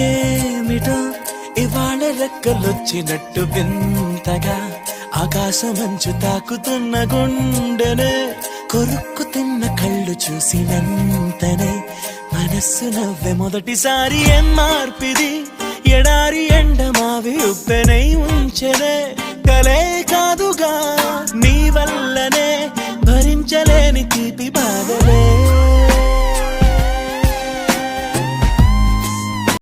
ఏమిటో ఇవాళ రెక్కలొచ్చినట్టు వింతగా ఆకాశమంచు తాకుతున్న గుండెనే కొరుక్కు తిన్న కళ్ళు చూసినంతనే మనస్సు నవ్వే మొదటిసారి ఏం మార్పిది ఎడారి ఎండమావి ఉప్పెనై ఉంచెనే కలే కాదుగా నీ వల్లనే భరించలేని తీపి బాధలే